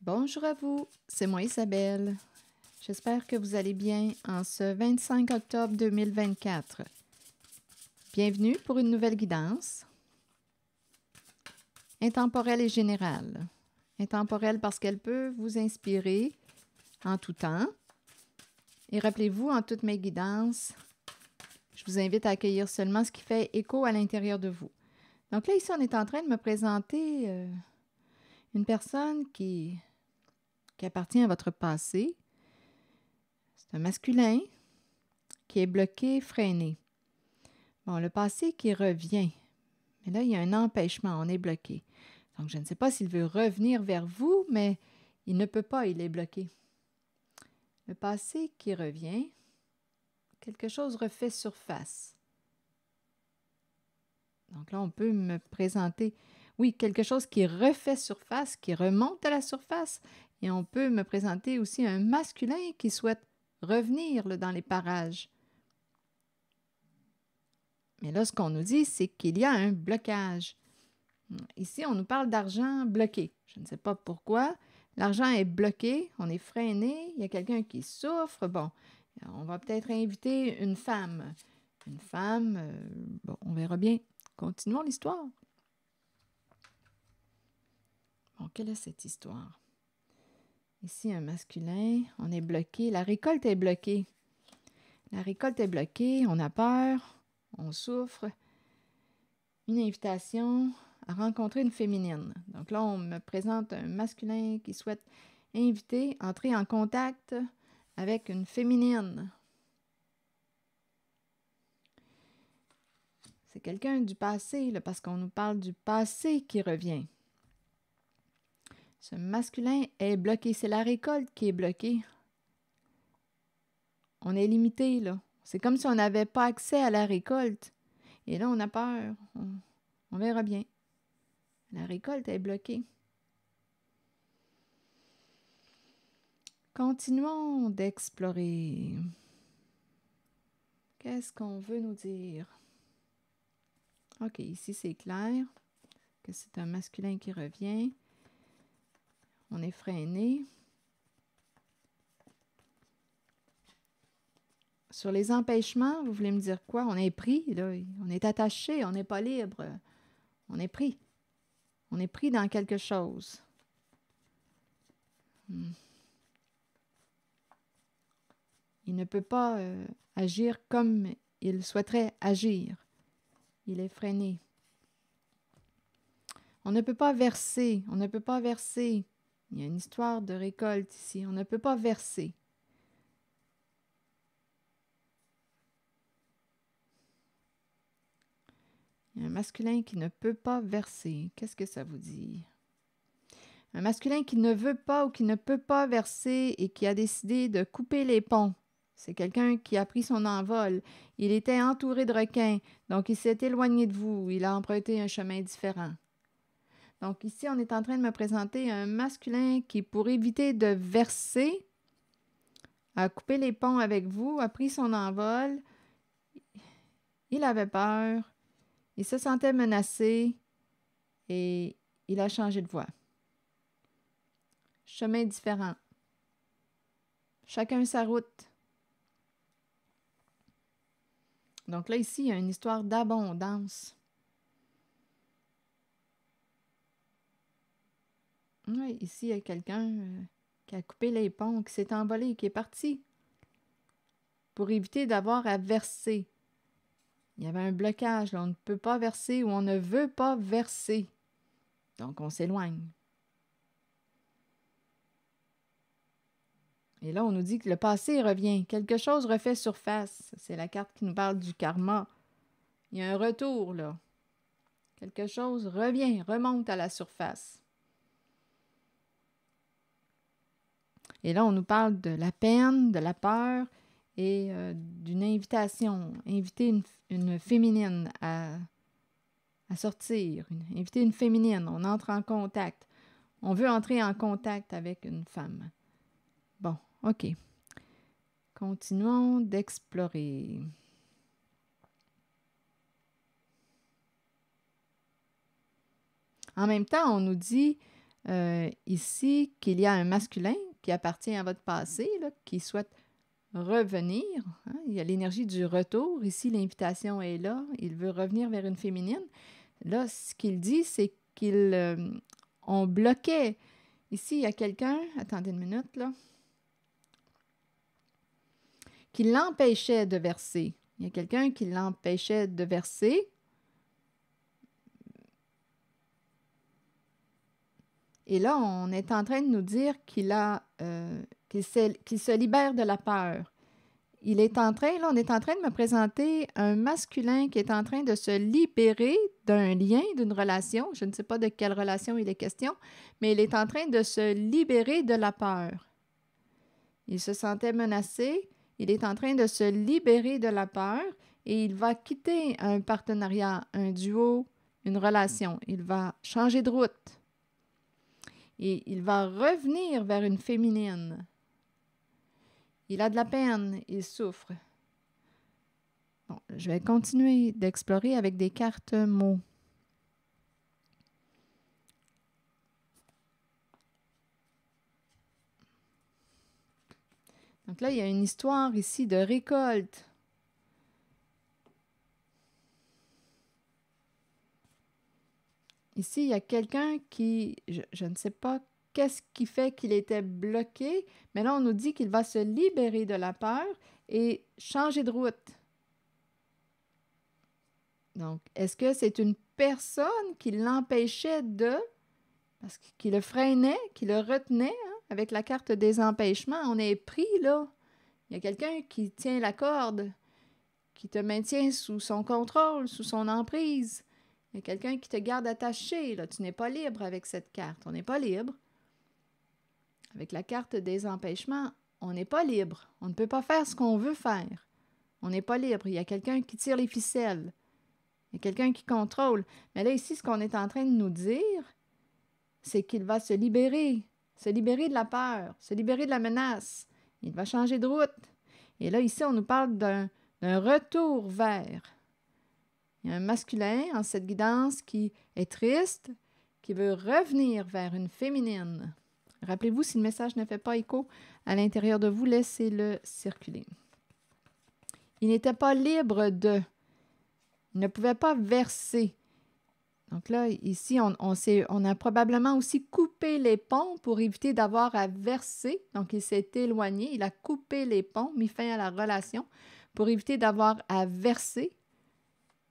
Bonjour à vous, c'est moi Isabelle. J'espère que vous allez bien en ce 25 octobre 2024. Bienvenue pour une nouvelle guidance. Intemporelle et générale. Intemporelle parce qu'elle peut vous inspirer en tout temps. Et rappelez-vous, en toutes mes guidances, je vous invite à accueillir seulement ce qui fait écho à l'intérieur de vous. Donc là, ici, on est en train de me présenter une personne qui appartient à votre passé. C'est un masculin qui est bloqué, freiné. Bon, le passé qui revient. Mais là, il y a un empêchement, on est bloqué. Donc, je ne sais pas s'il veut revenir vers vous, mais il ne peut pas, il est bloqué. Le passé qui revient, quelque chose refait surface. Donc là, on peut me présenter, oui, quelque chose qui refait surface, qui remonte à la surface. Et on peut me présenter aussi un masculin qui souhaite revenir là, dans les parages. Mais là, ce qu'on nous dit, c'est qu'il y a un blocage. Ici, on nous parle d'argent bloqué. Je ne sais pas pourquoi. L'argent est bloqué, on est freiné, il y a quelqu'un qui souffre. Bon, on va peut-être inviter une femme. Une femme, bon, on verra bien. Continuons l'histoire. Bon, quelle est cette histoire? Ici, un masculin, on est bloqué. La récolte est bloquée. La récolte est bloquée, on a peur, on souffre. Une invitation à rencontrer une féminine. Donc là, on me présente un masculin qui souhaite inviter, entrer en contact avec une féminine. C'est quelqu'un du passé, là, parce qu'on nous parle du passé qui revient. Ce masculin est bloqué. C'est la récolte qui est bloquée. On est limité, là. C'est comme si on n'avait pas accès à la récolte. Et là, on a peur. On verra bien. La récolte est bloquée. Continuons d'explorer. Qu'est-ce qu'on veut nous dire? OK, ici c'est clair que c'est un masculin qui revient. On est freiné. Sur les empêchements, vous voulez me dire quoi? On est pris, là. On est attaché, on n'est pas libre. On est pris. On est pris dans quelque chose. Il ne peut pas agir comme il souhaiterait agir. Il est freiné. On ne peut pas verser. On ne peut pas verser. Il y a une histoire de récolte ici. On ne peut pas verser. Il y a un masculin qui ne peut pas verser. Qu'est-ce que ça vous dit? Un masculin qui ne veut pas ou qui ne peut pas verser et qui a décidé de couper les ponts. C'est quelqu'un qui a pris son envol. Il était entouré de requins, donc il s'est éloigné de vous. Il a emprunté un chemin différent. Donc ici, on est en train de me présenter un masculin qui, pour éviter de verser, a coupé les ponts avec vous, a pris son envol. Il avait peur. Il se sentait menacé et il a changé de voie. Chemin différent. Chacun sa route. Donc là, ici, il y a une histoire d'abondance. Oui, ici, il y a quelqu'un qui a coupé les ponts, qui s'est envolé, qui est parti pour éviter d'avoir à verser. Il y avait un blocage, là, on ne peut pas verser ou on ne veut pas verser. Donc, on s'éloigne. Et là, on nous dit que le passé revient. Quelque chose refait surface. C'est la carte qui nous parle du karma. Il y a un retour, là. Quelque chose revient, remonte à la surface. Et là, on nous parle de la peine, de la peur et d'une invitation. Inviter une féminine à sortir. Inviter une féminine. On entre en contact. On veut entrer en contact avec une femme. Bon, OK. Continuons d'explorer. En même temps, on nous dit ici qu'il y a un masculin qui appartient à votre passé, là, qui souhaite revenir. Hein? Il y a l'énergie du retour. Ici, l'invitation est là. Il veut revenir vers une féminine. Là, ce qu'il dit, c'est qu'on bloquait. Ici, il y a quelqu'un, attendez une minute, là, qui l'empêchait de verser. Il y a quelqu'un qui l'empêchait de verser. Et là, on est en train de nous dire qu'il se libère de la peur. On est en train de me présenter un masculin qui est en train de se libérer d'un lien, d'une relation. Je ne sais pas de quelle relation il est question, mais il est en train de se libérer de la peur. Il se sentait menacé. Il est en train de se libérer de la peur et il va quitter un partenariat, un duo, une relation. Il va changer de route. Et il va revenir vers une féminine. Il a de la peine, il souffre. Bon, je vais continuer d'explorer avec des cartes mots. Donc là, il y a une histoire ici de récolte. Ici, il y a quelqu'un qui, je ne sais pas qu'est-ce qui fait qu'il était bloqué, mais là, on nous dit qu'il va se libérer de la peur et changer de route. Donc, est-ce que c'est une personne qui l'empêchait parce qu'il le freinait, qui le retenait, hein? Avec la carte des empêchements, on est pris, là. Il y a quelqu'un qui tient la corde, qui te maintient sous son contrôle, sous son emprise. Il y a quelqu'un qui te garde attaché, là. Tu n'es pas libre avec cette carte. On n'est pas libre. Avec la carte des empêchements, on n'est pas libre. On ne peut pas faire ce qu'on veut faire. On n'est pas libre. Il y a quelqu'un qui tire les ficelles. Il y a quelqu'un qui contrôle. Mais là, ici, ce qu'on est en train de nous dire, c'est qu'il va se libérer de la peur, se libérer de la menace. Il va changer de route. Et là, ici, on nous parle d'un retour vers. Il y a un masculin en cette guidance qui est triste, qui veut revenir vers une féminine. Rappelez-vous, si le message ne fait pas écho à l'intérieur de vous, laissez-le circuler. Il n'était pas libre de. Il ne pouvait pas verser. Donc là, ici, on a probablement aussi coupé les ponts pour éviter d'avoir à verser. Donc, il s'est éloigné, il a coupé les ponts, mis fin à la relation pour éviter d'avoir à verser.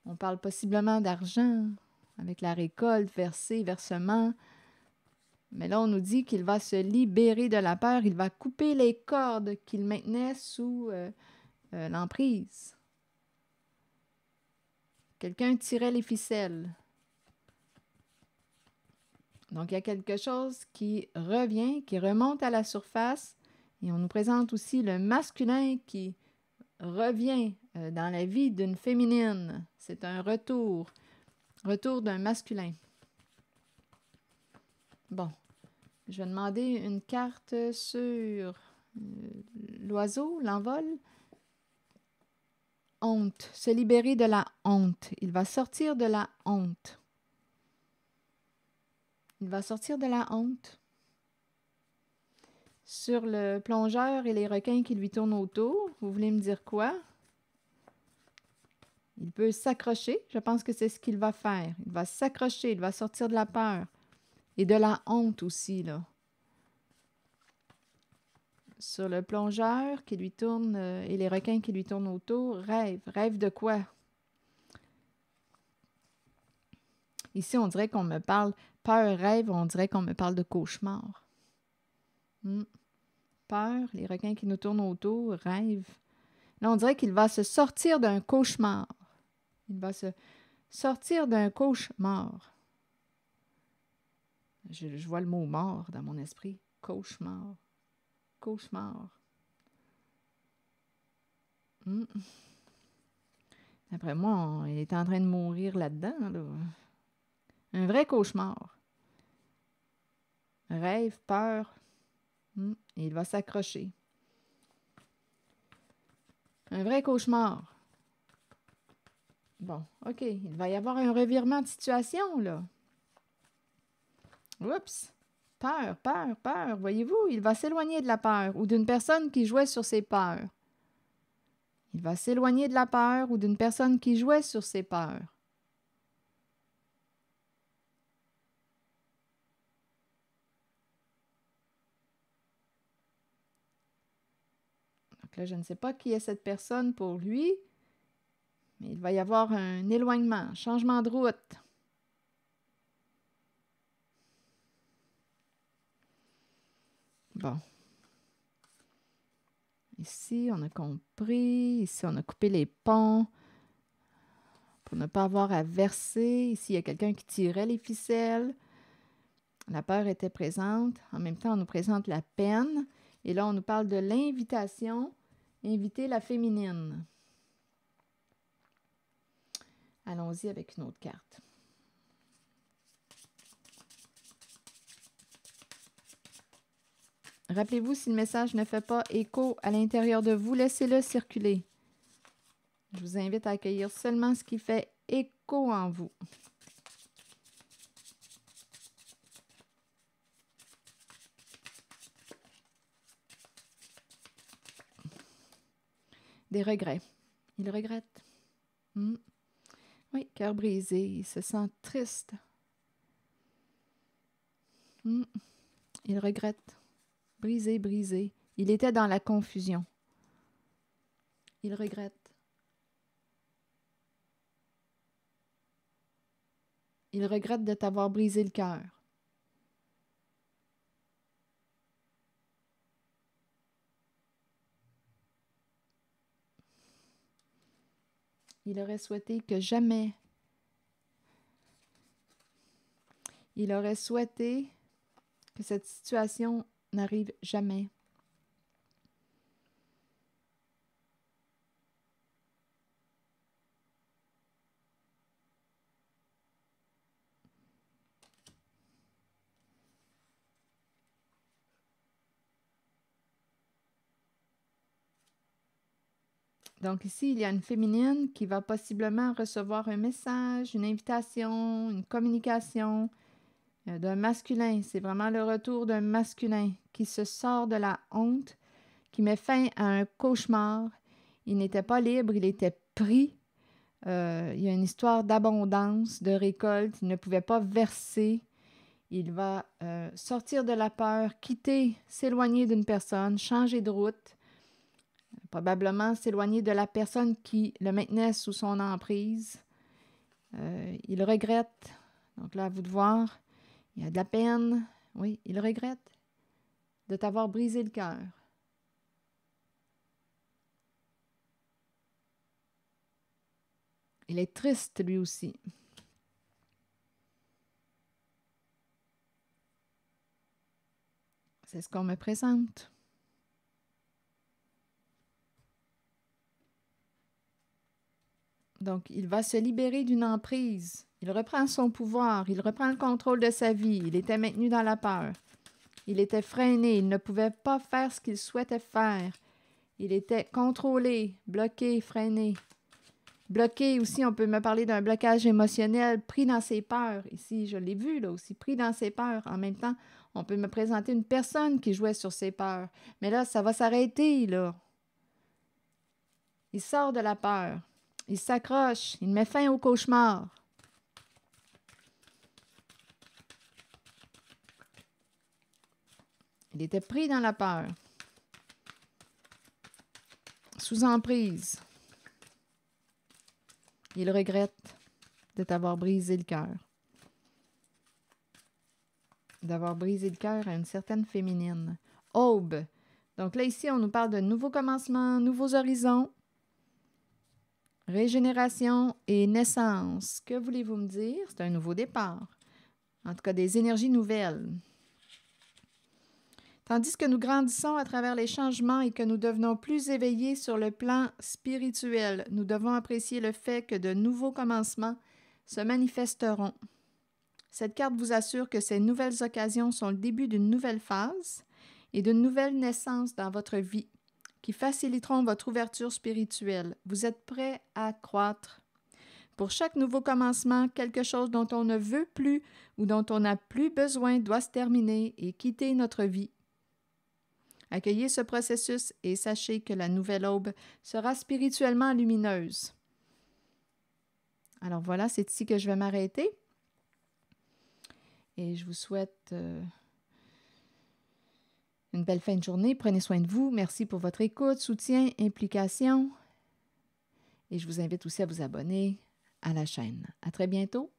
On parle possiblement d'argent avec la récolte, verser, versement. Mais là, on nous dit qu'il va se libérer de la peur, il va couper les cordes qu'il maintenait sous l'emprise. Quelqu'un tirait les ficelles. Donc, il y a quelque chose qui revient, qui remonte à la surface. Et on nous présente aussi le masculin qui revient dans la vie d'une féminine. C'est un retour d'un masculin. Bon, je vais demander une carte sur l'oiseau, l'envol. Honte, se libérer de la honte. Il va sortir de la honte. Il va sortir de la honte. Sur le plongeur et les requins qui lui tournent autour, vous voulez me dire quoi? Il peut s'accrocher. Je pense que c'est ce qu'il va faire. Il va s'accrocher, il va sortir de la peur. Et de la honte aussi, là. Sur le plongeur qui lui tourne et les requins qui lui tournent autour, rêve. Rêve de quoi? Ici, on dirait qu'on me parle, peur, rêve, on dirait qu'on me parle de cauchemar. Peur, les requins qui nous tournent autour, rêve. Là, on dirait qu'il va se sortir d'un cauchemar. Il va se sortir d'un cauchemar. Je vois le mot mort dans mon esprit. Cauchemar. Cauchemar. D'après moi, il est en train de mourir là-dedans, là. Un vrai cauchemar. Rêve, peur. Et il va s'accrocher. Un vrai cauchemar. Bon, OK. Il va y avoir un revirement de situation, là. Oups! Peur, peur, peur. Voyez-vous, il va s'éloigner de la peur ou d'une personne qui jouait sur ses peurs. Il va s'éloigner de la peur ou d'une personne qui jouait sur ses peurs. Donc là, je ne sais pas qui est cette personne pour lui, mais il va y avoir un éloignement, un changement de route. Bon. Ici, on a compris. Ici, on a coupé les ponts pour ne pas avoir à verser. Ici, il y a quelqu'un qui tirait les ficelles. La peur était présente. En même temps, on nous présente la peine. Et là, on nous parle de l'invitation. Inviter la féminine. Allons-y avec une autre carte. Rappelez-vous, si le message ne fait pas écho à l'intérieur de vous, laissez-le circuler. Je vous invite à accueillir seulement ce qui fait écho en vous. Des regrets. Il regrette. Oui, cœur brisé. Il se sent triste. Il regrette. Brisé, brisé. Il était dans la confusion. Il regrette. Il regrette de t'avoir brisé le cœur. Il aurait souhaité que jamais. Il aurait souhaité que cette situation n'arrive jamais. Donc ici, il y a une féminine qui va possiblement recevoir un message, une invitation, une communication d'un masculin. C'est vraiment le retour d'un masculin qui se sort de la honte, qui met fin à un cauchemar. Il n'était pas libre, il était pris. Il y a une histoire d'abondance, de récolte. Il ne pouvait pas verser. Il va sortir de la peur, quitter, s'éloigner d'une personne, changer de route. Probablement s'éloigner de la personne qui le maintenait sous son emprise. Il regrette. Donc là, à vous de voir. Il y a de la peine. Oui, il regrette de t'avoir brisé le cœur. Il est triste lui aussi. C'est ce qu'on me présente. Donc, il va se libérer d'une emprise. Il reprend son pouvoir. Il reprend le contrôle de sa vie. Il était maintenu dans la peur. Il était freiné. Il ne pouvait pas faire ce qu'il souhaitait faire. Il était contrôlé, bloqué, freiné. Bloqué aussi, on peut me parler d'un blocage émotionnel, pris dans ses peurs. Ici, je l'ai vu là aussi, pris dans ses peurs. En même temps, on peut me présenter une personne qui jouait sur ses peurs. Mais là, ça va s'arrêter, là. Il sort de la peur. Il s'accroche. Il met fin au cauchemar. Il était pris dans la peur. Sous emprise. Il regrette de t'avoir brisé le cœur. D'avoir brisé le cœur à une certaine féminine. Aube. Donc là, ici, on nous parle de nouveaux commencements, nouveaux horizons, régénération et naissance. Que voulez-vous me dire? C'est un nouveau départ. En tout cas, des énergies nouvelles. Tandis que nous grandissons à travers les changements et que nous devenons plus éveillés sur le plan spirituel, nous devons apprécier le fait que de nouveaux commencements se manifesteront. Cette carte vous assure que ces nouvelles occasions sont le début d'une nouvelle phase et d'une nouvelle naissance dans votre vie qui faciliteront votre ouverture spirituelle. Vous êtes prêt à croître. Pour chaque nouveau commencement, quelque chose dont on ne veut plus ou dont on n'a plus besoin doit se terminer et quitter notre vie. Accueillez ce processus et sachez que la nouvelle aube sera spirituellement lumineuse. Alors voilà, c'est ici que je vais m'arrêter. Et je vous souhaite une belle fin de journée. Prenez soin de vous. Merci pour votre écoute, soutien, implication. Et je vous invite aussi à vous abonner à la chaîne. À très bientôt.